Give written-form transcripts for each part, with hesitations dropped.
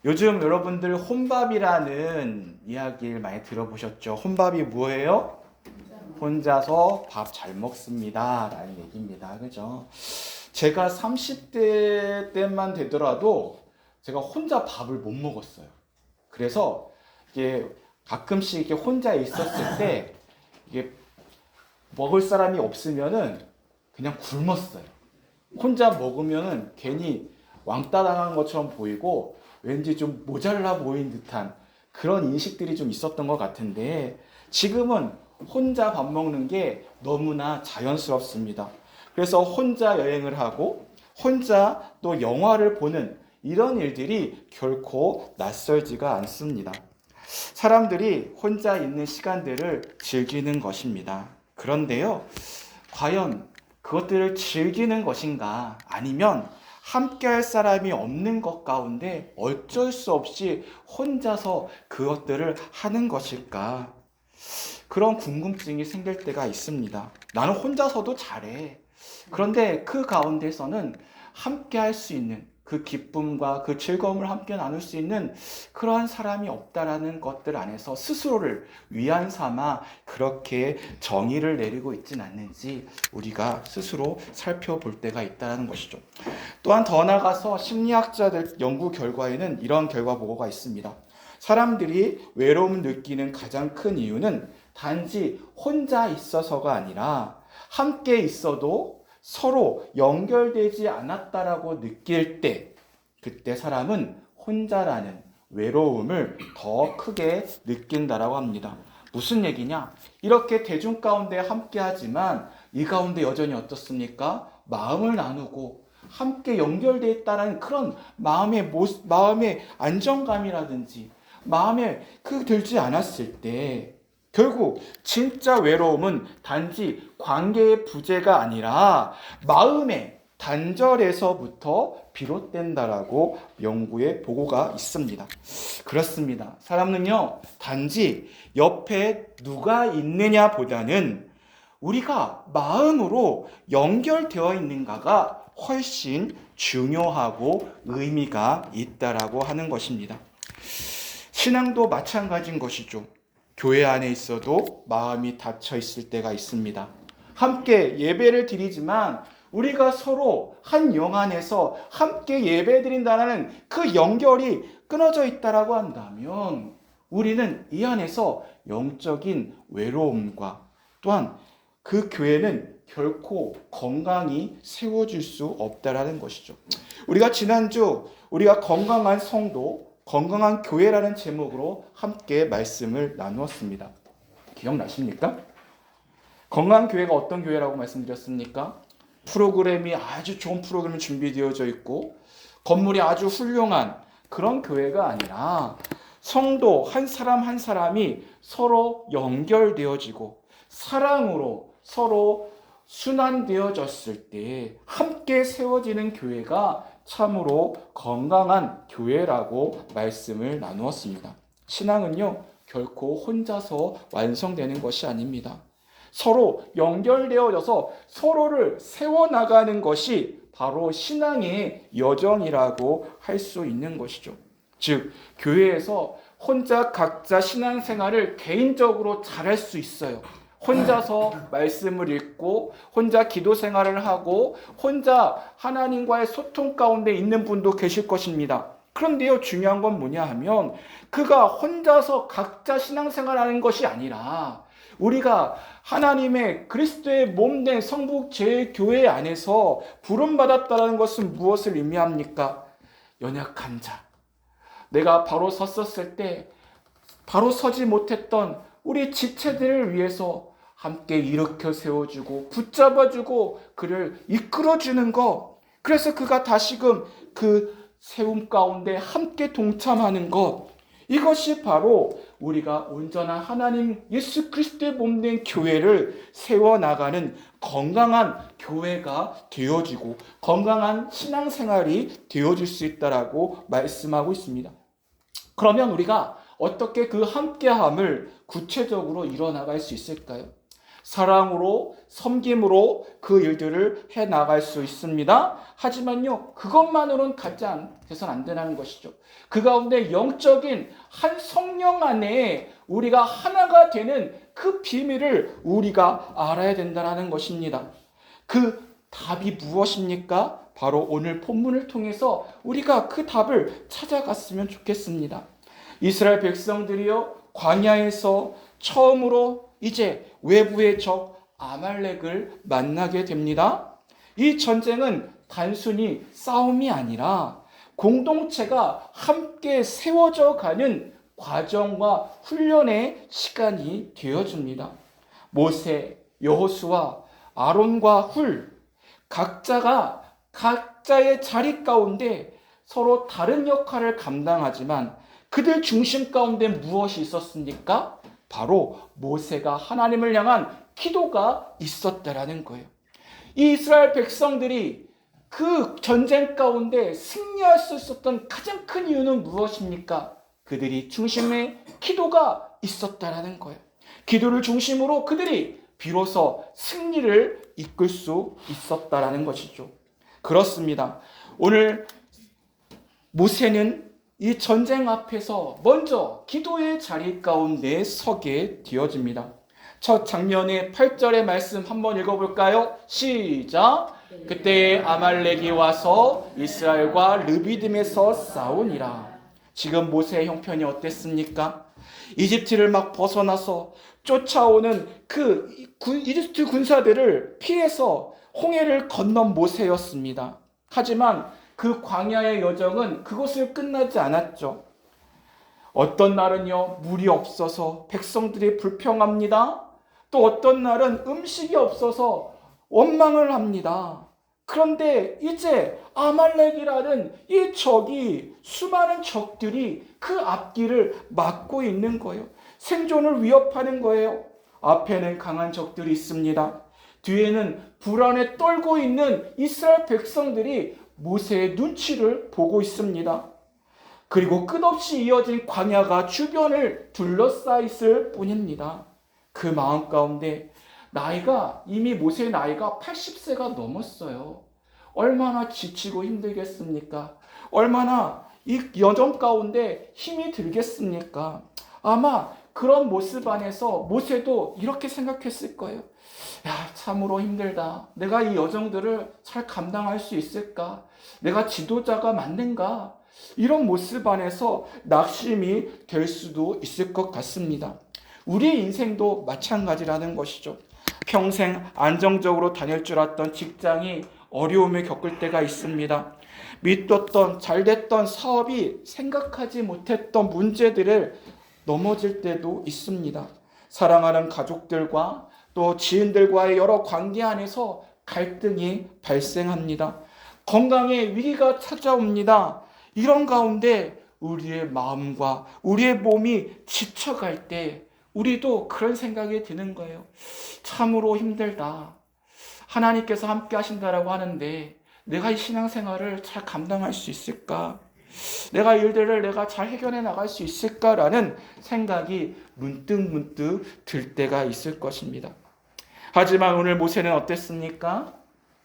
요즘 여러분들 혼밥이라는 이야기를 많이 들어보셨죠? 혼밥이 뭐예요? 혼자서 밥 잘 먹습니다 라는 얘기입니다. 그죠? 제가 30대 때만 되더라도 제가 혼자 밥을 못 먹었어요. 그래서 이게 가끔씩 이렇게 혼자 있었을 때 이게 먹을 사람이 없으면은 그냥 굶었어요. 혼자 먹으면은 괜히 왕따 당한 것처럼 보이고 왠지 좀 모자라 보인 듯한 그런 인식들이 좀 있었던 것 같은데, 지금은 혼자 밥 먹는 게 너무나 자연스럽습니다. 그래서 혼자 여행을 하고 혼자 또 영화를 보는 이런 일들이 결코 낯설지가 않습니다. 사람들이 혼자 있는 시간들을 즐기는 것입니다. 그런데요, 과연 그것들을 즐기는 것인가, 아니면 함께할 사람이 없는 것 가운데 어쩔 수 없이 혼자서 그것들을 하는 것일까? 그런 궁금증이 생길 때가 있습니다. 나는 혼자서도 잘해. 그런데 그 가운데서는 함께할 수 있는 그 기쁨과 그 즐거움을 함께 나눌 수 있는 그러한 사람이 없다라는 것들 안에서 스스로를 위안 삼아 그렇게 정의를 내리고 있진 않는지 우리가 스스로 살펴볼 때가 있다는 것이죠. 또한 더 나아가서 심리학자들 연구 결과에는 이런 결과 보고가 있습니다. 사람들이 외로움을 느끼는 가장 큰 이유는 단지 혼자 있어서가 아니라 함께 있어도 서로 연결되지 않았다라고 느낄 때, 그때 사람은 혼자라는 외로움을 더 크게 느낀다라고 합니다. 무슨 얘기냐? 이렇게 대중 가운데 함께 하지만 이 가운데 여전히 어떻습니까? 마음을 나누고 함께 연결되어 있다는 그런 마음의 안정감이라든지 마음에 들지 않았을 때, 결국 진짜 외로움은 단지 관계의 부재가 아니라 마음의 단절에서부터 비롯된다라고 연구의 보고가 있습니다. 그렇습니다. 사람은요, 단지 옆에 누가 있느냐 보다는 우리가 마음으로 연결되어 있는가가 훨씬 중요하고 의미가 있다라고 하는 것입니다. 신앙도 마찬가지인 것이죠. 교회 안에 있어도 마음이 닫혀 있을 때가 있습니다. 함께 예배를 드리지만 우리가 서로 한 영 안에서 함께 예배 드린다는 그 연결이 끊어져 있다라고 한다면 우리는 이 안에서 영적인 외로움과 또한 그 교회는 결코 건강히 세워질 수 없다라는 것이죠. 우리가 지난주 우리가 건강한 성도, 건강한 교회라는 제목으로 함께 말씀을 나누었습니다. 기억나십니까? 건강한 교회가 어떤 교회라고 말씀드렸습니까? 프로그램이 아주 좋은 프로그램이 준비되어져 있고 건물이 아주 훌륭한 그런 교회가 아니라 성도 한 사람 한 사람이 서로 연결되어지고 사랑으로 서로 순환되어졌을 때 함께 세워지는 교회가 참으로 건강한 교회라고 말씀을 나누었습니다. 신앙은요, 결코 혼자서 완성되는 것이 아닙니다. 서로 연결되어져서 서로를 세워나가는 것이 바로 신앙의 여정이라고 할 수 있는 것이죠. 즉, 교회에서 혼자 각자 신앙생활을 개인적으로 잘할 수 있어요. 혼자서 말씀을 읽고 혼자 기도 생활을 하고 혼자 하나님과의 소통 가운데 있는 분도 계실 것입니다. 그런데요, 중요한 건 뭐냐 하면 그가 혼자서 각자 신앙생활하는 것이 아니라 우리가 하나님의 그리스도의 몸된 성부 제교회 안에서 부름받았다는 것은 무엇을 의미합니까? 연약한 자, 내가 바로 섰었을 때 바로 서지 못했던 우리 지체들을 위해서 함께 일으켜 세워주고 붙잡아주고 그를 이끌어주는 것, 그래서 그가 다시금 그 세움 가운데 함께 동참하는 것, 이것이 바로 우리가 온전한 하나님 예수 그리스도의 몸된 교회를 세워나가는 건강한 교회가 되어지고 건강한 신앙생활이 되어질 수 있다라고 말씀하고 있습니다. 그러면 우리가 어떻게 그 함께함을 구체적으로 이뤄나갈 수 있을까요? 사랑으로, 섬김으로 그 일들을 해나갈 수 있습니다. 하지만요, 그것만으로는 돼서는 안 되는 것이죠. 그 가운데 영적인 한 성령 안에 우리가 하나가 되는 그 비밀을 우리가 알아야 된다는 것입니다. 그 답이 무엇입니까? 바로 오늘 본문을 통해서 우리가 그 답을 찾아갔으면 좋겠습니다. 이스라엘 백성들이요, 광야에서 처음으로 이제 외부의 적 아말렉을 만나게 됩니다. 이 전쟁은 단순히 싸움이 아니라 공동체가 함께 세워져 가는 과정과 훈련의 시간이 되어줍니다. 모세, 여호수아, 아론과 훌, 각자가 각자의 자리 가운데 서로 다른 역할을 감당하지만 그들 중심 가운데 무엇이 있었습니까? 바로 모세가 하나님을 향한 기도가 있었다라는 거예요. 이 이스라엘 백성들이 그 전쟁 가운데 승리할 수 있었던 가장 큰 이유는 무엇입니까? 그들이 중심에 기도가 있었다라는 거예요. 기도를 중심으로 그들이 비로소 승리를 이끌 수 있었다라는 것이죠. 그렇습니다. 오늘 모세는 이 전쟁 앞에서 먼저 기도의 자리 가운데 서게 되어집니다. 첫 장면의 8절의 말씀 한번 읽어볼까요? 시작! 그때 아말렉이 와서 이스라엘과 르비딤에서 싸우니라. 지금 모세의 형편이 어땠습니까? 이집트를 막 벗어나서 쫓아오는 그 이집트 군사들을 피해서 홍해를 건넌 모세였습니다. 하지만 그 광야의 여정은 그것을 끝나지 않았죠. 어떤 날은요, 물이 없어서 백성들이 불평합니다. 또 어떤 날은 음식이 없어서 원망을 합니다. 그런데 이제 아말렉이라는 이 적이, 수많은 적들이 그 앞길을 막고 있는 거예요. 생존을 위협하는 거예요. 앞에는 강한 적들이 있습니다. 뒤에는 불안에 떨고 있는 이스라엘 백성들이 모세의 눈치를 보고 있습니다. 그리고 끝없이 이어진 광야가 주변을 둘러싸 있을 뿐입니다. 그 마음 가운데 이미 모세의 나이가 80세가 넘었어요. 얼마나 지치고 힘들겠습니까? 얼마나 이 여정 가운데 힘이 들겠습니까? 아마 그런 모습 안에서 모세도 이렇게 생각했을 거예요. 야, 참으로 힘들다. 내가 이 여정들을 잘 감당할 수 있을까? 내가 지도자가 맞는가? 이런 모습 안에서 낙심이 될 수도 있을 것 같습니다. 우리의 인생도 마찬가지라는 것이죠. 평생 안정적으로 다닐 줄 알았던 직장이 어려움을 겪을 때가 있습니다. 믿었던 잘됐던 사업이 생각하지 못했던 문제들을 넘어질 때도 있습니다. 사랑하는 가족들과 또 지인들과의 여러 관계 안에서 갈등이 발생합니다. 건강에 위기가 찾아옵니다. 이런 가운데 우리의 마음과 우리의 몸이 지쳐갈 때 우리도 그런 생각이 드는 거예요. 참으로 힘들다. 하나님께서 함께 하신다라고 하는데 내가 이 신앙생활을 잘 감당할 수 있을까? 내가 일들을 내가 잘 해결해 나갈 수 있을까라는 생각이 문득 들 때가 있을 것입니다. 하지만 오늘 모세는 어땠습니까?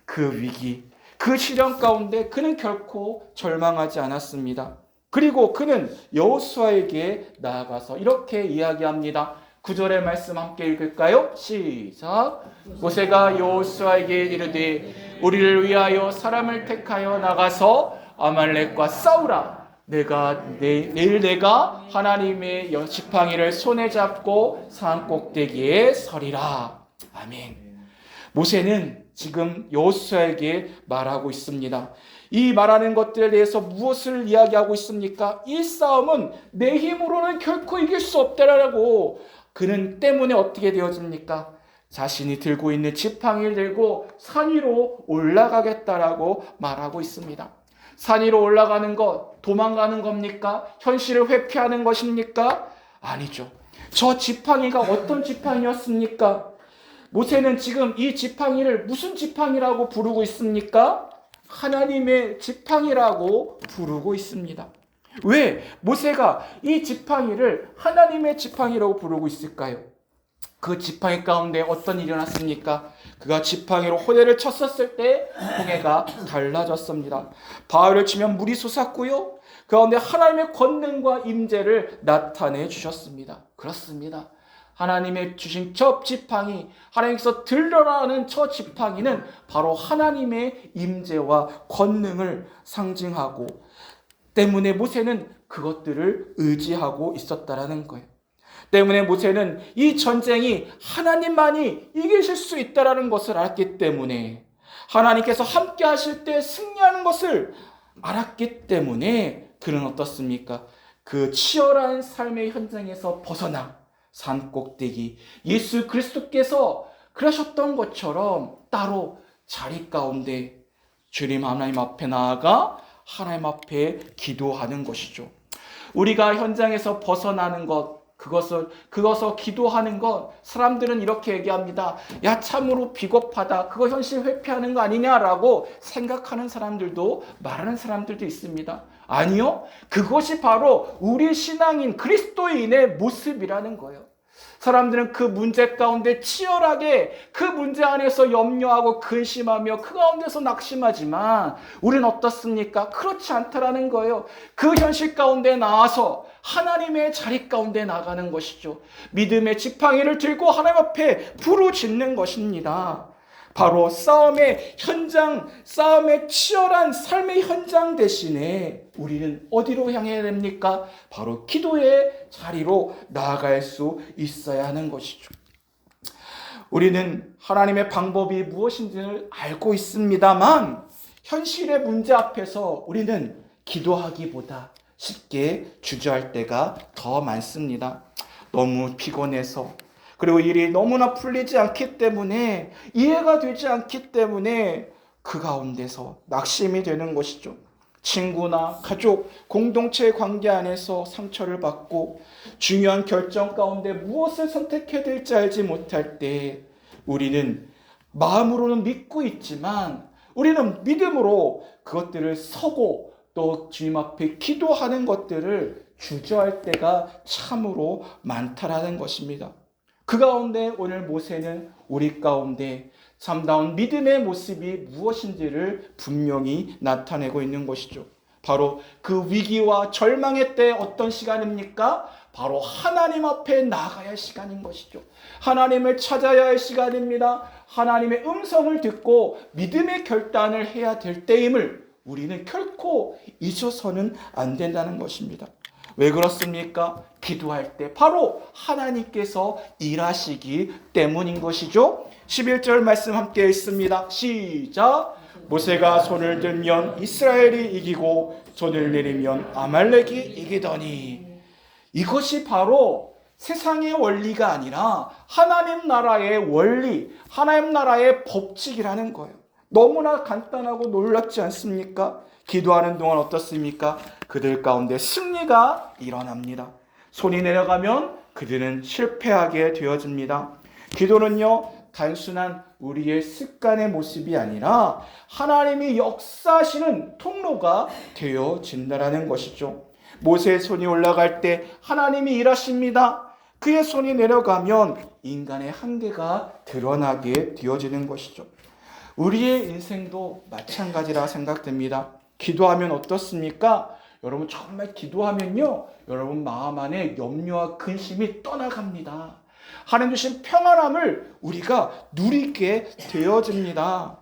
그 위기, 그 시련 가운데 그는 결코 절망하지 않았습니다. 그리고 그는 여호수아에게 나아가서 이렇게 이야기합니다. 9절의 말씀 함께 읽을까요? 시작! 모세가 여호수아에게 이르되 우리를 위하여 사람을 택하여 나가서 아말렉과 싸우라. 내일 내가 하나님의 지팡이를 손에 잡고 산 꼭대기에 서리라. 아멘. 모세는 지금 여호수아에게 말하고 있습니다. 이 말하는 것들에 대해서 무엇을 이야기하고 있습니까? 이 싸움은 내 힘으로는 결코 이길 수 없다라고 그는 때문에 어떻게 되어집니까? 자신이 들고 있는 지팡이를 들고 산 위로 올라가겠다라고 말하고 있습니다. 산 위로 올라가는 것, 도망가는 겁니까? 현실을 회피하는 것입니까? 아니죠. 저 지팡이가 어떤 지팡이였습니까? 모세는 지금 이 지팡이를 무슨 지팡이라고 부르고 있습니까? 하나님의 지팡이라고 부르고 있습니다. 왜 모세가 이 지팡이를 하나님의 지팡이라고 부르고 있을까요? 그 지팡이 가운데 어떤 일이 일어났습니까? 그가 지팡이로 호대를 쳤었을 때 홍해가 갈라졌습니다. 바위를 치면 물이 솟았고요. 그 가운데 하나님의 권능과 임재를 나타내 주셨습니다. 그렇습니다. 하나님의 주신 저 지팡이, 하나님께서 들러라는 저 지팡이는 바로 하나님의 임재와 권능을 상징하고 때문에 모세는 그것들을 의지하고 있었다라는 거예요. 때문에 모세는 이 전쟁이 하나님만이 이기실 수 있다라는 것을 알았기 때문에, 하나님께서 함께 하실 때 승리하는 것을 알았기 때문에 그는 어떻습니까? 그 치열한 삶의 현장에서 벗어나 산 꼭대기 예수 그리스도께서 그러셨던 것처럼 따로 자리 가운데 주님 하나님 앞에 나아가 하나님 앞에 기도하는 것이죠. 우리가 현장에서 벗어나는 것, 그것을 기도하는 것, 사람들은 이렇게 얘기합니다. 야, 참으로 비겁하다. 그거 현실 회피하는 거 아니냐라고 생각하는 사람들도, 말하는 사람들도 있습니다. 아니요. 그것이 바로 우리 신앙인 그리스도인의 모습이라는 거예요. 사람들은 그 문제 가운데 치열하게 그 문제 안에서 염려하고 근심하며 그 가운데서 낙심하지만 우리는 어떻습니까? 그렇지 않다라는 거예요. 그 현실 가운데 나와서 하나님의 자리 가운데 나가는 것이죠. 믿음의 지팡이를 들고 하나님 앞에 부르짖는 것입니다. 바로 싸움의 현장, 싸움의 치열한 삶의 현장 대신에 우리는 어디로 향해야 됩니까? 바로 기도의 자리로 나아갈 수 있어야 하는 것이죠. 우리는 하나님의 방법이 무엇인지를 알고 있습니다만 현실의 문제 앞에서 우리는 기도하기보다 쉽게 주저할 때가 더 많습니다. 너무 피곤해서, 그리고 일이 너무나 풀리지 않기 때문에, 이해가 되지 않기 때문에 그 가운데서 낙심이 되는 것이죠. 친구나 가족, 공동체의 관계 안에서 상처를 받고 중요한 결정 가운데 무엇을 선택해야 될지 알지 못할 때 우리는 마음으로는 믿고 있지만 우리는 믿음으로 그것들을 서고 또 주님 앞에 기도하는 것들을 주저할 때가 참으로 많다라는 것입니다. 그 가운데 오늘 모세는 우리 가운데 참다운 믿음의 모습이 무엇인지를 분명히 나타내고 있는 것이죠. 바로 그 위기와 절망의 때 어떤 시간입니까? 바로 하나님 앞에 나가야 할 시간인 것이죠. 하나님을 찾아야 할 시간입니다. 하나님의 음성을 듣고 믿음의 결단을 해야 될 때임을 우리는 결코 잊어서는 안 된다는 것입니다. 왜 그렇습니까? 기도할 때 바로 하나님께서 일하시기 때문인 것이죠. 11절 말씀 함께 읽습니다. 시작. 모세가 손을 들면 이스라엘이 이기고 손을 내리면 아말렉이 이기더니. 이것이 바로 세상의 원리가 아니라 하나님 나라의 원리, 하나님 나라의 법칙이라는 거예요. 너무나 간단하고 놀랍지 않습니까? 기도하는 동안 어떻습니까? 그들 가운데 승리가 일어납니다. 손이 내려가면 그들은 실패하게 되어집니다. 기도는요, 단순한 우리의 습관의 모습이 아니라 하나님이 역사하시는 통로가 되어진다는 것이죠. 모세의 손이 올라갈 때 하나님이 일하십니다. 그의 손이 내려가면 인간의 한계가 드러나게 되어지는 것이죠. 우리의 인생도 마찬가지라 생각됩니다. 기도하면 어떻습니까? 여러분 정말 기도하면요, 여러분 마음 안에 염려와 근심이 떠나갑니다. 하나님 주신 평안함을 우리가 누리게 되어집니다.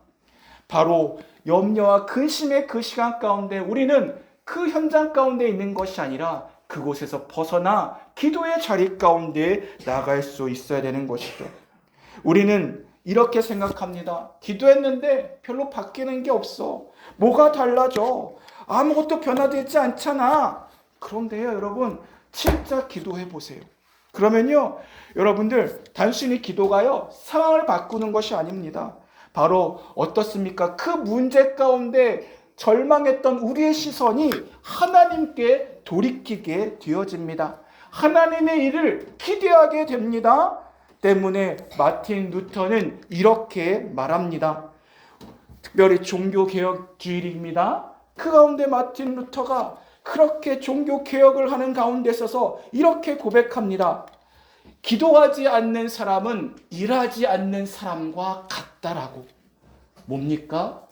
바로 염려와 근심의 그 시간 가운데 우리는 그 현장 가운데 있는 것이 아니라 그곳에서 벗어나 기도의 자리 가운데 나갈 수 있어야 되는 것이죠. 우리는 이렇게 생각합니다. 기도했는데 별로 바뀌는 게 없어. 뭐가 달라져? 아무것도 변화되지 않잖아. 그런데요, 여러분, 진짜 기도해 보세요. 그러면요, 여러분들 단순히 기도가요, 상황을 바꾸는 것이 아닙니다. 바로 어떻습니까? 그 문제 가운데 절망했던 우리의 시선이 하나님께 돌이키게 되어집니다. 하나님의 일을 기대하게 됩니다. 때문에 마틴 루터는 이렇게 말합니다. 특별히 종교개혁 주일입니다. 그 가운데 마틴 루터가 그렇게 종교개혁을 하는 가운데 있어서 이렇게 고백합니다. 기도하지 않는 사람은 일하지 않는 사람과 같다라고. 뭡니까?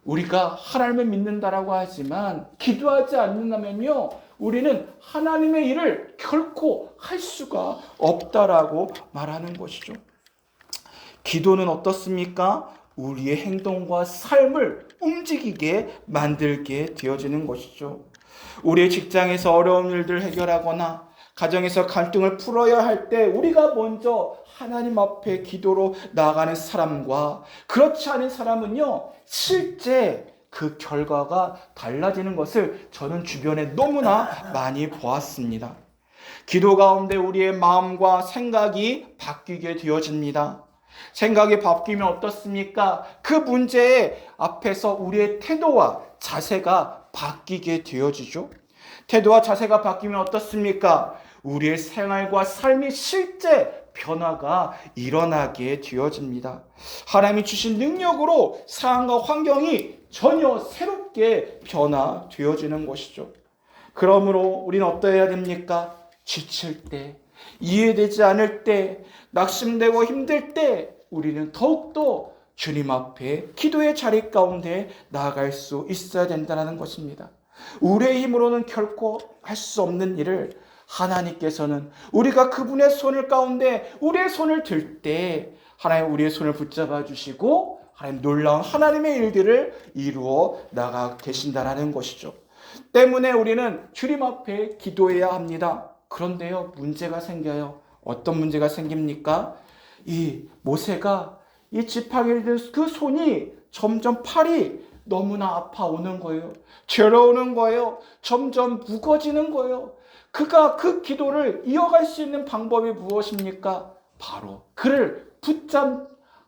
우리가 하나님을 믿는다라고 하지만 기도하지 않는다면요, 우리는 하나님의 일을 결코 할 수가 없다라고 말하는 것이죠. 기도는 어떻습니까? 우리의 행동과 삶을 움직이게 만들게 되어지는 것이죠. 우리의 직장에서 어려운 일들을 해결하거나 가정에서 갈등을 풀어야 할 때 우리가 먼저 하나님 앞에 기도로 나아가는 사람과 그렇지 않은 사람은요, 실제 그 결과가 달라지는 것을 저는 주변에 너무나 많이 보았습니다. 기도 가운데 우리의 마음과 생각이 바뀌게 되어집니다. 생각이 바뀌면 어떻습니까? 그 문제 앞에서 우리의 태도와 자세가 바뀌게 되어지죠. 태도와 자세가 바뀌면 어떻습니까? 우리의 생활과 삶이 실제 변화가 일어나게 되어집니다. 하나님이 주신 능력으로 상황과 환경이 전혀 새롭게 변화되어지는 것이죠. 그러므로 우리는 어떠해야 됩니까? 지칠 때, 이해되지 않을 때, 낙심되고 힘들 때 우리는 더욱더 주님 앞에 기도의 자리 가운데 나아갈 수 있어야 된다는 것입니다. 우리의 힘으로는 결코 할 수 없는 일을 하나님께서는 우리가 그분의 손을 가운데 우리의 손을 들 때 하나님 우리의 손을 붙잡아 주시고 하나님 놀라운 하나님의 일들을 이루어 나가 계신다라는 것이죠. 때문에 우리는 주님 앞에 기도해야 합니다. 그런데요, 문제가 생겨요. 어떤 문제가 생깁니까? 이 모세가 이 지팡이를 든 그 손이 점점 팔이 너무나 아파오는 거예요. 괴로우는 거예요. 점점 무거워지는 거예요. 그가 그 기도를 이어갈 수 있는 방법이 무엇입니까? 바로 그를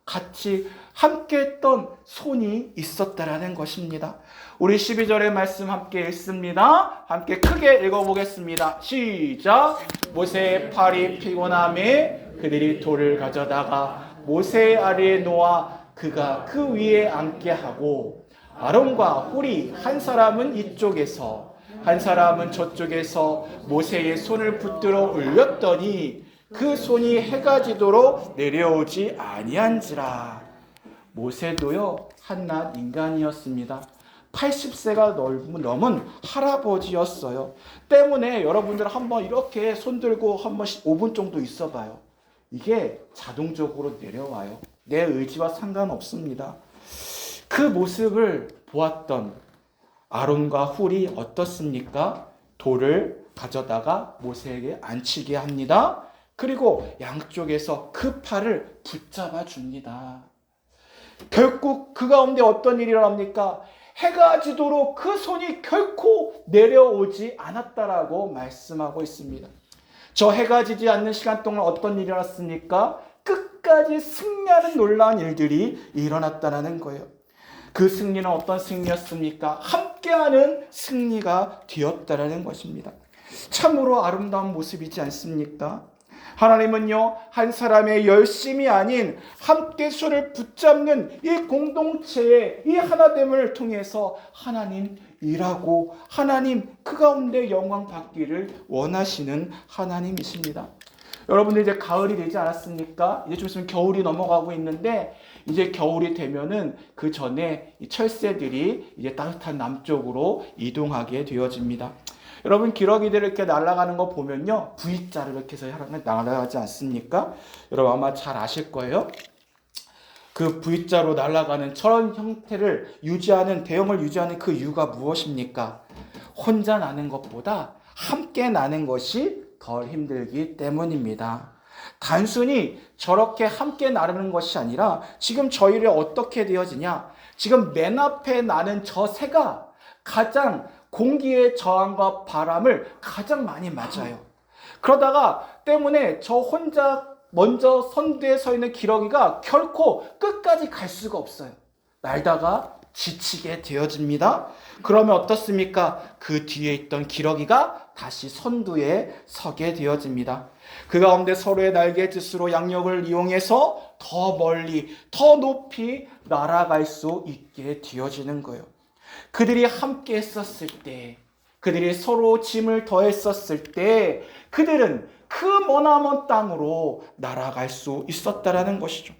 같이 함께 했던 손이 있었다라는 것입니다. 우리 12절의 말씀 함께 읽습니다. 함께 크게 읽어보겠습니다. 시작! 모세의 팔이 피곤함에 그들이 돌을 가져다가 모세의 아래에 놓아 그가 그 위에 앉게 하고 아론과 홀이 한 사람은 이쪽에서 한 사람은 저쪽에서 모세의 손을 붙들어 올렸더니 그 손이 해가 지도록 내려오지 아니한지라. 모세도요, 한낱 인간이었습니다. 80세가 넘은 할아버지였어요. 때문에 여러분들 한번 이렇게 손 들고 한 번씩 5분 정도 있어봐요. 이게 자동적으로 내려와요. 내 의지와 상관없습니다. 그 모습을 보았던 아론과 훌이 어떻습니까? 돌을 가져다가 모세에게 앉히게 합니다. 그리고 양쪽에서 그 팔을 붙잡아 줍니다. 결국 그 가운데 어떤 일이 일어납니까? 해가 지도록 그 손이 결코 내려오지 않았다라고 말씀하고 있습니다. 저 해가 지지 않는 시간 동안 어떤 일이 일어났습니까? 끝까지 승리하는 놀라운 일들이 일어났다는 거예요. 그 승리는 어떤 승리였습니까? 함께하는 승리가 되었다라는 것입니다. 참으로 아름다운 모습이지 않습니까? 하나님은요, 한 사람의 열심이 아닌 함께 손을 붙잡는 이 공동체의 이 하나됨을 통해서 하나님 일하고 하나님 그 가운데 영광 받기를 원하시는 하나님이십니다. 여러분들 이제 가을이 되지 않았습니까? 이제 좀 있으면 겨울이 넘어가고 있는데 이제 겨울이 되면은 그 전에 이 철새들이 이제 따뜻한 남쪽으로 이동하게 되어집니다. 여러분 기러기들 이렇게 날아가는 거 보면요, V자로 이렇게 해서 날아가지 않습니까? 여러분 아마 잘 아실 거예요. 그 V자로 날아가는 저런 형태를 유지하는, 대형을 유지하는 그 이유가 무엇입니까? 혼자 나는 것보다 함께 나는 것이 덜 힘들기 때문입니다. 단순히 저렇게 함께 나르는 것이 아니라 지금 저희를 어떻게 되어지냐? 지금 맨 앞에 나는 저 새가 가장 공기의 저항과 바람을 가장 많이 맞아요. 그러다가 때문에 저 혼자 먼저 선두에 서 있는 기러기가 결코 끝까지 갈 수가 없어요. 날다가 지치게 되어집니다. 그러면 어떻습니까? 그 뒤에 있던 기러기가 다시 선두에 서게 되어집니다. 그 가운데 서로의 날개짓으로 양력을 이용해서 더 멀리, 더 높이 날아갈 수 있게 되어지는 거예요. 그들이 함께 했었을 때, 그들이 서로 짐을 더했었을 때 그들은 그 머나먼 땅으로 날아갈 수 있었다라는 것이죠.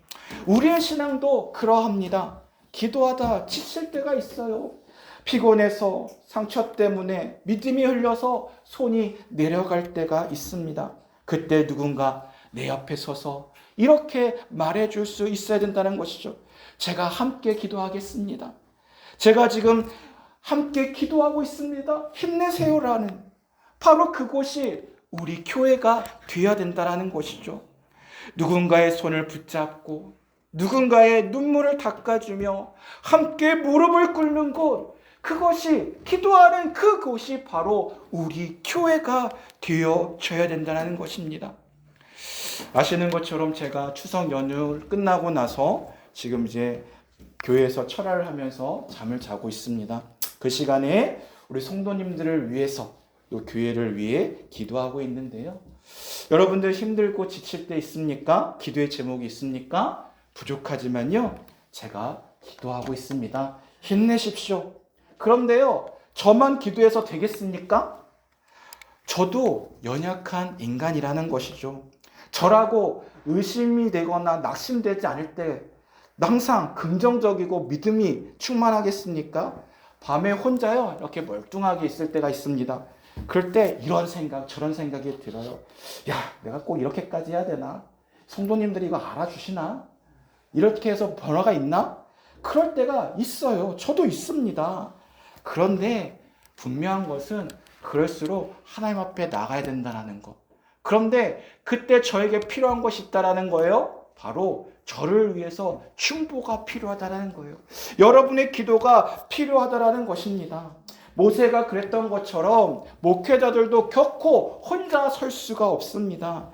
우리의 신앙도 그러합니다. 기도하다 지칠 때가 있어요. 피곤해서 상처 때문에 믿음이 흘려서 손이 내려갈 때가 있습니다. 그때 누군가 내 옆에 서서 이렇게 말해줄 수 있어야 된다는 것이죠. 제가 함께 기도하겠습니다. 제가 지금 함께 기도하고 있습니다. 힘내세요라는, 바로 그곳이 우리 교회가 되어야 된다는 것이죠. 누군가의 손을 붙잡고 누군가의 눈물을 닦아주며 함께 무릎을 꿇는 곳, 그것이, 기도하는 그곳이 바로 우리 교회가 되어져야 된다는 것입니다. 아시는 것처럼 제가 추석 연휴 끝나고 나서 지금 이제 교회에서 철야를 하면서 잠을 자고 있습니다. 그 시간에 우리 성도님들을 위해서, 또 교회를 위해 기도하고 있는데요. 여러분들 힘들고 지칠 때 있습니까? 기도의 제목이 있습니까? 부족하지만요, 제가 기도하고 있습니다. 힘내십시오. 그런데요, 저만 기도해서 되겠습니까? 저도 연약한 인간이라는 것이죠. 저라고 의심이 되거나 낙심되지 않을 때 항상 긍정적이고 믿음이 충만하겠습니까? 밤에 혼자요, 이렇게 멀뚱하게 있을 때가 있습니다. 그럴 때 이런 생각, 저런 생각이 들어요. 야, 내가 꼭 이렇게까지 해야 되나? 성도님들이 이거 알아주시나? 이렇게 해서 변화가 있나? 그럴 때가 있어요. 저도 있습니다. 그런데 분명한 것은 그럴수록 하나님 앞에 나가야 된다는 것. 그런데 그때 저에게 필요한 것이 있다는 거예요. 바로 저를 위해서 중보가 필요하다는 거예요. 여러분의 기도가 필요하다는 것입니다. 모세가 그랬던 것처럼 목회자들도 결코 혼자 설 수가 없습니다.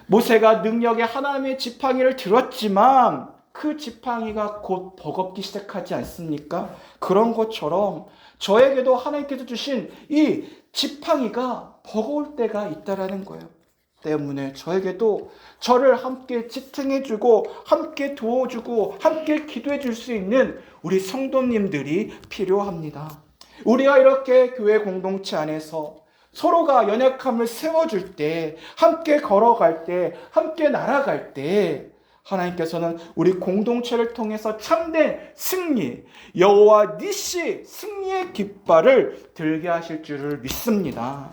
모세가 능력의 하나님의 지팡이를 들었지만 그 지팡이가 곧 버겁기 시작하지 않습니까? 그런 것처럼 저에게도 하나님께서 주신 이 지팡이가 버거울 때가 있다라는 거예요. 때문에 저에게도 저를 함께 지탱해주고 함께 도와주고 함께 기도해줄 수 있는 우리 성도님들이 필요합니다. 우리가 이렇게 교회 공동체 안에서 서로가 연약함을 세워줄 때, 함께 걸어갈 때, 함께 날아갈 때 하나님께서는 우리 공동체를 통해서 참된 승리, 여호와 니시 승리의 깃발을 들게 하실 줄을 믿습니다.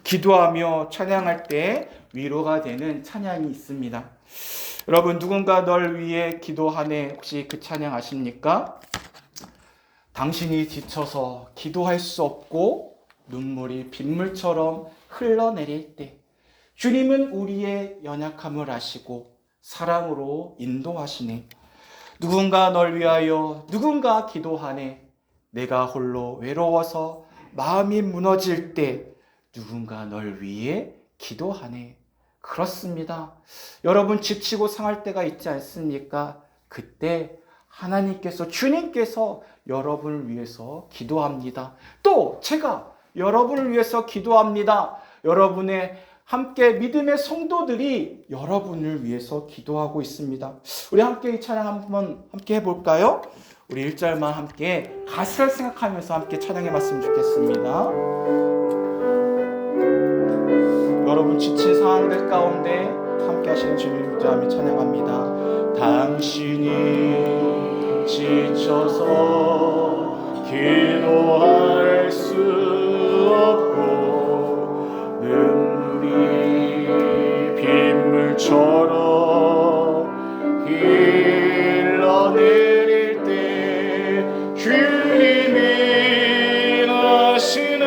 기도하며 찬양할 때 위로가 되는 찬양이 있습니다. 여러분, 누군가 널 위해 기도하네, 혹시 그 찬양 아십니까? 당신이 지쳐서 기도할 수 없고 눈물이 빗물처럼 흘러내릴 때 주님은 우리의 연약함을 아시고 사랑으로 인도하시네. 누군가 널 위하여 누군가 기도하네. 내가 홀로 외로워서 마음이 무너질 때 누군가 널 위해 기도하네. 그렇습니다. 여러분, 지치고 상할 때가 있지 않습니까? 그때 하나님께서, 주님께서 여러분을 위해서 기도합니다. 또 제가 여러분을 위해서 기도합니다. 여러분의 함께 믿음의 성도들이 여러분을 위해서 기도하고 있습니다. 우리 함께 이 찬양 한번 함께 해볼까요? 우리 1절만 함께 가사를 생각하면서 함께 찬양해 봤으면 좋겠습니다. 여러분, 지친 상황들 가운데 함께 하시는 주님을 위하여 찬양합니다. 당신이 지쳐서 기도할 수 없고 눈물이 빗물처럼 흘러내릴 때 주님이 아시는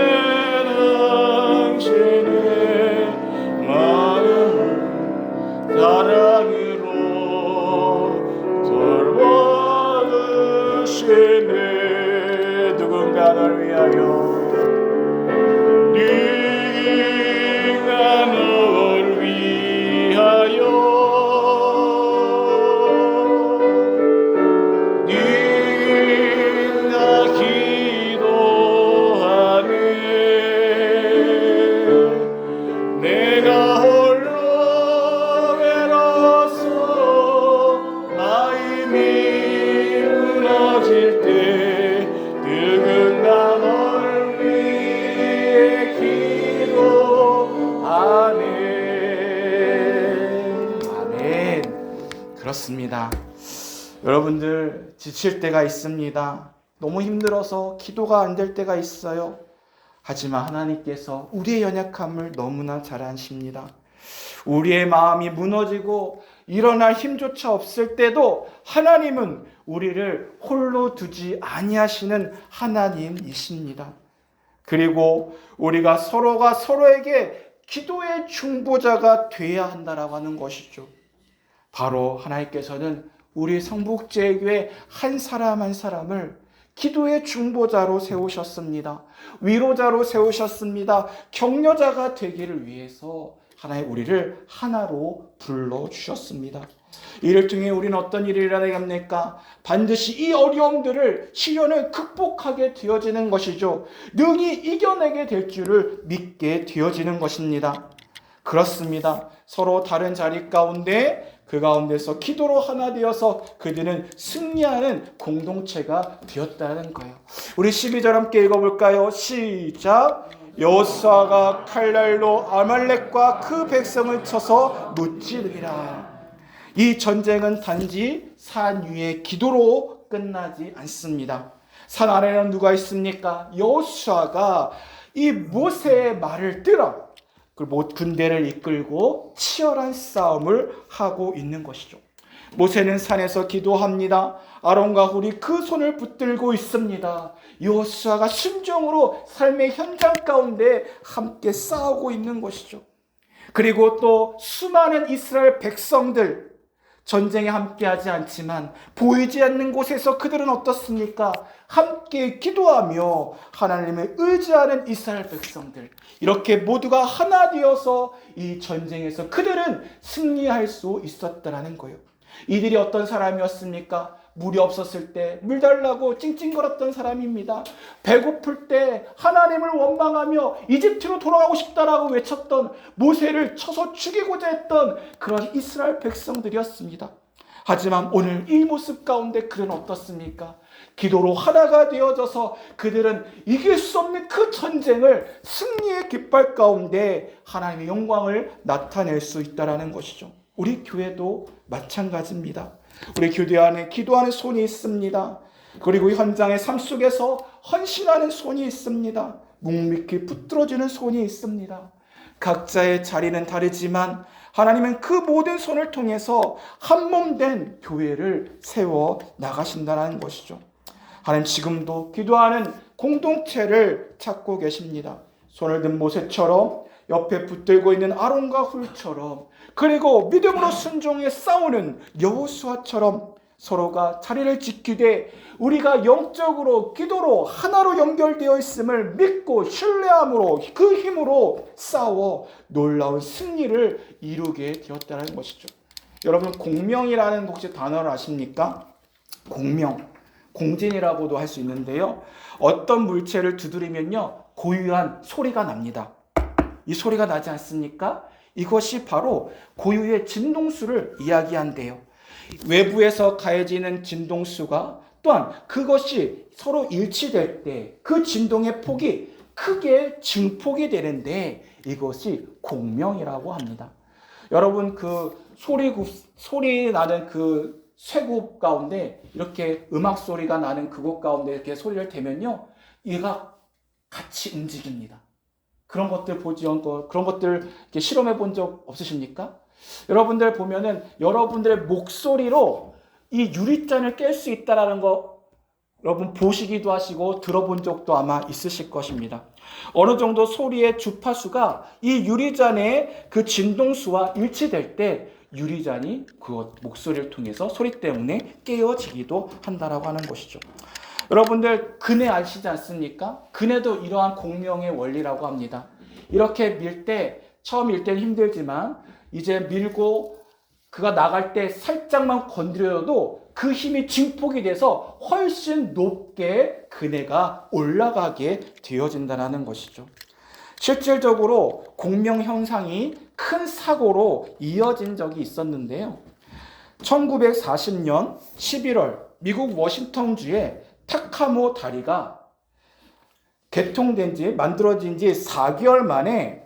당신의 마음을 사랑으로 돌봐주시네. 누군가 널 위하여 네가 널 위하여 그렇습니다. 여러분들 지칠 때가 있습니다. 너무 힘들어서 기도가 안 될 때가 있어요. 하지만 하나님께서 우리의 연약함을 너무나 잘 아십니다. 우리의 마음이 무너지고 일어날 힘조차 없을 때도 하나님은 우리를 홀로 두지 아니하시는 하나님이십니다. 그리고 우리가 서로가 서로에게 기도의 중보자가 되어야 한다라고 하는 것이죠. 바로 하나님께서는 우리 성북제교회 한 사람 한 사람을 기도의 중보자로 세우셨습니다. 위로자로 세우셨습니다. 격려자가 되기를 위해서 하나님 우리를 하나로 불러주셨습니다. 이를 통해 우리는 어떤 일을 일어나게 합니까? 반드시 이 어려움들을, 시련을 극복하게 되어지는 것이죠. 능히 이겨내게 될 줄을 믿게 되어지는 것입니다. 그렇습니다. 서로 다른 자리 가운데 그 가운데서 기도로 하나 되어서 그들은 승리하는 공동체가 되었다는 거예요. 우리 12절 함께 읽어볼까요? 시작! 여호수아가 칼날로 아말렉과 그 백성을 쳐서 무찌르리라. 이 전쟁은 단지 산 위의 기도로 끝나지 않습니다. 산 아래는 누가 있습니까? 여호수아가 이 모세의 말을 들어 군대를 이끌고 치열한 싸움을 하고 있는 것이죠. 모세는 산에서 기도합니다. 아론과 훌이 그 손을 붙들고 있습니다. 여호수아가 심정으로 삶의 현장 가운데 함께 싸우고 있는 것이죠. 그리고 또 수많은 이스라엘 백성들, 전쟁에 함께하지 않지만 보이지 않는 곳에서 그들은 어떻습니까? 함께 기도하며 하나님을 의지하는 이스라엘 백성들, 이렇게 모두가 하나 되어서 이 전쟁에서 그들은 승리할 수 있었다는 거예요. 이들이 어떤 사람이었습니까? 물이 없었을 때 물 달라고 찡찡거렸던 사람입니다. 배고플 때 하나님을 원망하며 이집트로 돌아가고 싶다라고 외쳤던, 모세를 쳐서 죽이고자 했던 그런 이스라엘 백성들이었습니다. 하지만 오늘 이 모습 가운데 그들은 어떻습니까? 기도로 하나가 되어져서 그들은 이길 수 없는 그 전쟁을 승리의 깃발 가운데 하나님의 영광을 나타낼 수 있다는 것이죠. 우리 교회도 마찬가지입니다. 우리 교회 안에 기도하는 손이 있습니다. 그리고 현장의 삶 속에서 헌신하는 손이 있습니다. 묵묵히 붙들어주는 손이 있습니다. 각자의 자리는 다르지만 하나님은 그 모든 손을 통해서 한 몸 된 교회를 세워 나가신다는 것이죠. 하나님 지금도 기도하는 공동체를 찾고 계십니다. 손을 든 모세처럼, 옆에 붙들고 있는 아론과 훌처럼, 그리고 믿음으로 순종해 싸우는 여호수아처럼 서로가 자리를 지키되 우리가 영적으로 기도로 하나로 연결되어 있음을 믿고 신뢰함으로 그 힘으로 싸워 놀라운 승리를 이루게 되었다는 것이죠. 여러분, 공명이라는 혹시 단어를 아십니까? 공명, 공진이라고도 할 수 있는데요. 어떤 물체를 두드리면요, 고유한 소리가 납니다. 이 소리가 나지 않습니까? 이것이 바로 고유의 진동수를 이야기한대요. 외부에서 가해지는 진동수가 또한 그것이 서로 일치될 때 그 진동의 폭이 크게 증폭이 되는데 이것이 공명이라고 합니다. 여러분, 그 소리 나는 그 쇠굽 가운데 이렇게 음악 소리가 나는 그곳 가운데 이렇게 소리를 대면요, 얘가 같이 움직입니다. 그런 것들 그런 것들 이렇게 실험해 본 적 없으십니까? 여러분들 보면은 여러분들의 목소리로 이 유리잔을 깰 수 있다라는 거 여러분 보시기도 하시고 들어본 적도 아마 있으실 것입니다. 어느 정도 소리의 주파수가 이 유리잔의 그 진동수와 일치될 때 유리잔이 그 목소리를 통해서 소리 때문에 깨어지기도 한다라고 하는 것이죠. 여러분들 그네 아시지 않습니까? 그네도 이러한 공명의 원리라고 합니다. 이렇게 밀 때 처음 밀 때는 힘들지만 이제 밀고 그가 나갈 때 살짝만 건드려도 그 힘이 증폭이 돼서 훨씬 높게 그네가 올라가게 되어진다는 것이죠. 실질적으로 공명 현상이 큰 사고로 이어진 적이 있었는데요. 1940년 11월 미국 워싱턴주에 타카모 다리가 만들어진 지 4개월 만에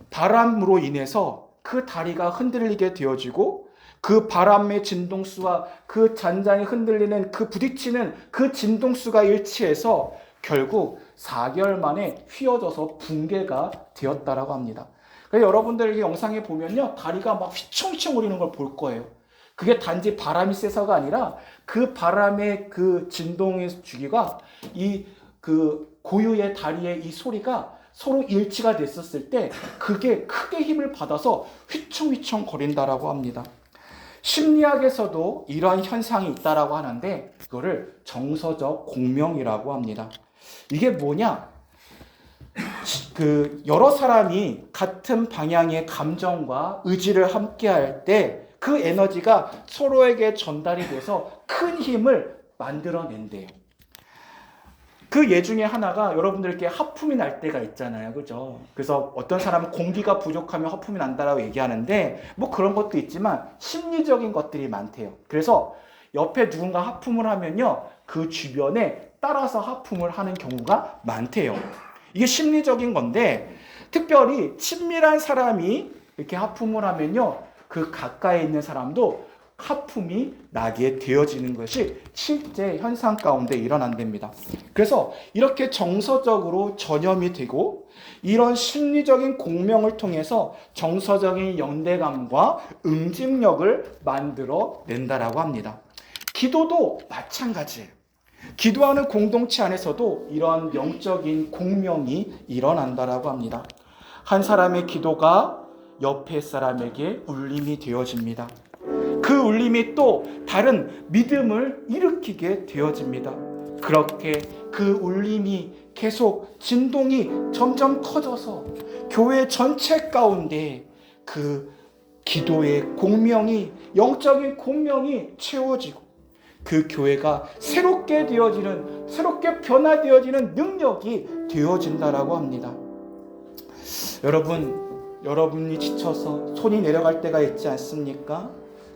바람으로 인해서 그 다리가 흔들리게 되어지고 그 바람의 진동수와 그 잔잔히 흔들리는 그 부딪히는 그 진동수가 일치해서 결국 4개월 만에 휘어져서 붕괴가 되었다라고 합니다. 그래서 여러분들 이 영상에 보면요, 다리가 막 휘청휘청 거리는 걸 볼 거예요. 그게 단지 바람이 세서가 아니라 그 바람의 그 진동의 주기가 이 그 고유의 다리의 이 소리가 서로 일치가 됐었을 때 그게 크게 힘을 받아서 휘청휘청 거린다라고 합니다. 심리학에서도 이러한 현상이 있다라고 하는데 이거를 정서적 공명이라고 합니다. 이게 뭐냐? 그 여러 사람이 같은 방향의 감정과 의지를 함께 할 때 그 에너지가 서로에게 전달이 돼서 큰 힘을 만들어낸대요. 그 예 중에 하나가 여러분들께 하품이 날 때가 있잖아요. 그죠? 그래서 어떤 사람은 공기가 부족하면 하품이 난다라고 얘기하는데 뭐 그런 것도 있지만 심리적인 것들이 많대요. 그래서 옆에 누군가 하품을 하면요, 그 주변에 따라서 하품을 하는 경우가 많대요. 이게 심리적인 건데 특별히 친밀한 사람이 이렇게 하품을 하면요, 그 가까이 있는 사람도 하품이 나게 되어지는 것이 실제 현상 가운데 일어난답니다. 그래서 이렇게 정서적으로 전염이 되고 이런 심리적인 공명을 통해서 정서적인 연대감과 응집력을 만들어 낸다라고 합니다. 기도도 마찬가지예요. 기도하는 공동체 안에서도 이런 영적인 공명이 일어난다라고 합니다. 한 사람의 기도가 옆에 사람에게 울림이 되어집니다. 그 울림이 또 다른 믿음을 일으키게 되어집니다. 그렇게 그 울림이 계속 진동이 점점 커져서 교회 전체 가운데 그 기도의 공명이, 영적인 공명이 채워지고 그 교회가 새롭게 되어지는, 새롭게 변화되어지는 능력이 되어진다라고 합니다. 여러분이 지쳐서 손이 내려갈 때가 있지 않습니까?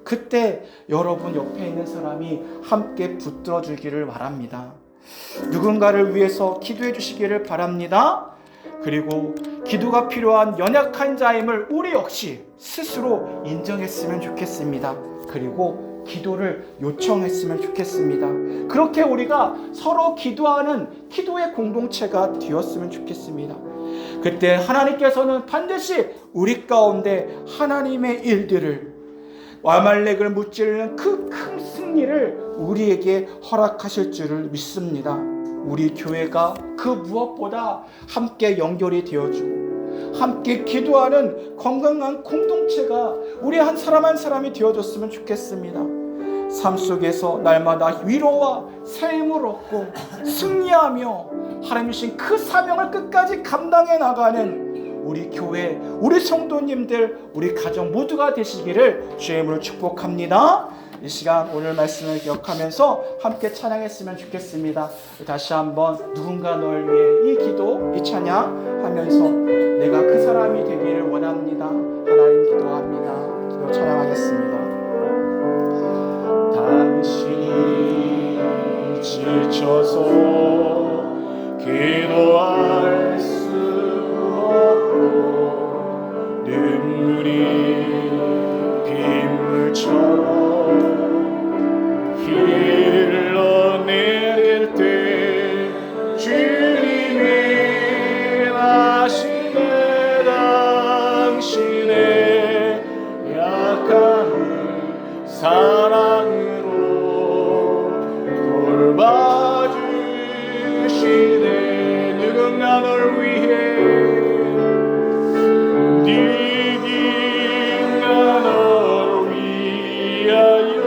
그때 여러분 옆에 있는 사람이 함께 붙들어 주기를 바랍니다. 누군가를 위해서 기도해 주시기를 바랍니다. 그리고 기도가 필요한 연약한 자임을 우리 역시 스스로 인정했으면 좋겠습니다. 그리고 기도를 요청했으면 좋겠습니다. 그렇게 우리가 서로 기도하는 기도의 공동체가 되었으면 좋겠습니다. 그때 하나님께서는 반드시 우리 가운데 하나님의 일들을, 아말렉을 무찌르는 그 큰 승리를 우리에게 허락하실 줄을 믿습니다. 우리 교회가 그 무엇보다 함께 연결이 되어주고 함께 기도하는 건강한 공동체가 우리 한 사람 한 사람이 되어줬으면 좋겠습니다. 삶 속에서 날마다 위로와 새 힘을 얻고 승리하며 하나님 주신 그 사명을 끝까지 감당해 나가는 우리 교회, 우리 성도님들, 우리 가정 모두가 되시기를 주의 이름으로 축복합니다. 이 시간 오늘 말씀을 기억하면서 함께 찬양했으면 좋겠습니다. 다시 한번 누군가 널 위해 이 기도, 이 찬양 하면서 내가 그 사람이 되기를 원합니다. 하나님 기도합니다. 기도 찬양하겠습니다. 당신이 지쳐서 기도할 수 없고 눈물이 빗물처럼 흘러내릴 때 주님이 아시네 당신의 약함을 사랑으로 돌봐주시네. 누군가 널 위해, 누군가 널 위하여,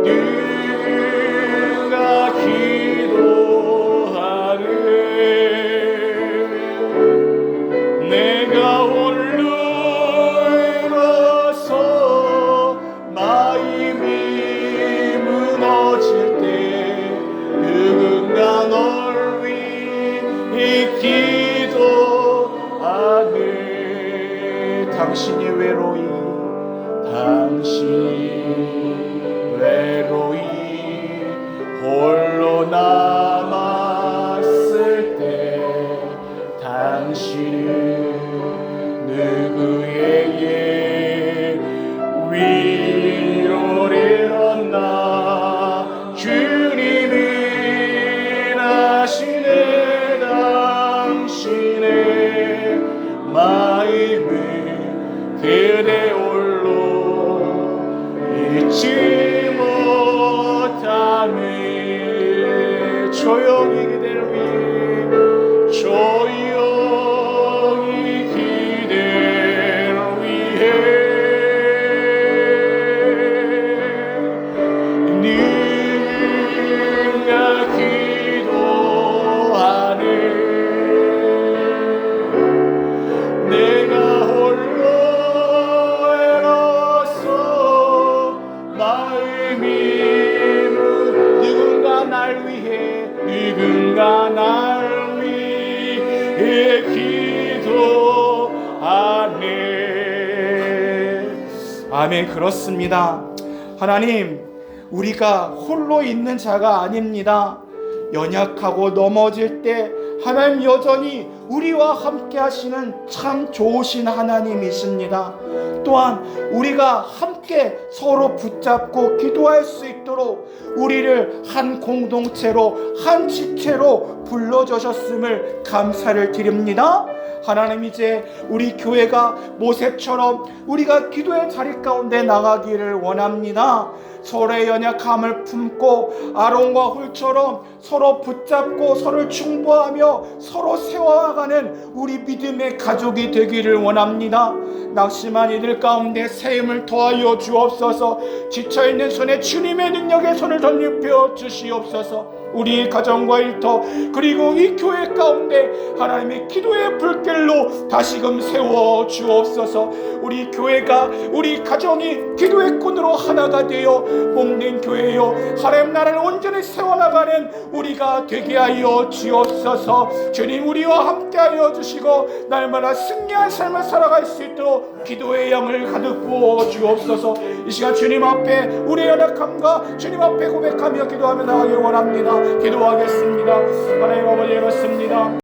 누군가 기도하네. 내가 홀로 일어서 마음이 무너질 때 누군가 널 위해 기도하네. 당신이 외로이 홀로 남았을 때 당신은 누구 기도하네. 아멘. 그렇습니다. 하나님, 우리가 홀로 있는 자가 아닙니다. 연약하고 넘어질 때 하나님 여전히 우리와 함께 하시는 참 좋으신 하나님이십니다. 또한 우리가 함께 서로 붙잡고 기도할 수 있도록 우리를 한 공동체로, 한 지체로 불러주셨음을 감사를 드립니다. 하나님, 이제 우리 교회가 모세처럼 우리가 기도의 자리 가운데 나가기를 원합니다. 서로의 연약함을 품고 아론과 홀처럼 서로 붙잡고 서로를 충고하며 서로 세워가는 우리 믿음의 가족이 되기를 원합니다. 낙심한 이들 가운데 새 힘을 더하여 주옵소서. 지쳐있는 손에 주님의 능력의 손을 덧입혀 주시옵소서. 우리 가정과 일터 그리고 이 교회 가운데 하나님의 기도의 불길로 다시금 세워 주옵소서. 우리 교회가, 우리 가정이 기도의 꾼으로 하나가 되어 몸된 교회요, 하나님 나라를 온전히 세워나가는 우리가 되게 하여 주옵소서. 주님, 우리와 함께하여 주시고 날마다 승리한 삶을 살아갈 수 있도록 기도의 양을 가득 부어 주옵소서. 이 시간 주님 앞에 우리의 연약함과 주님 앞에 고백하며 기도하며 나가길 원합니다. 기도하겠습니다. 하나님 아버지, 그렇습니다.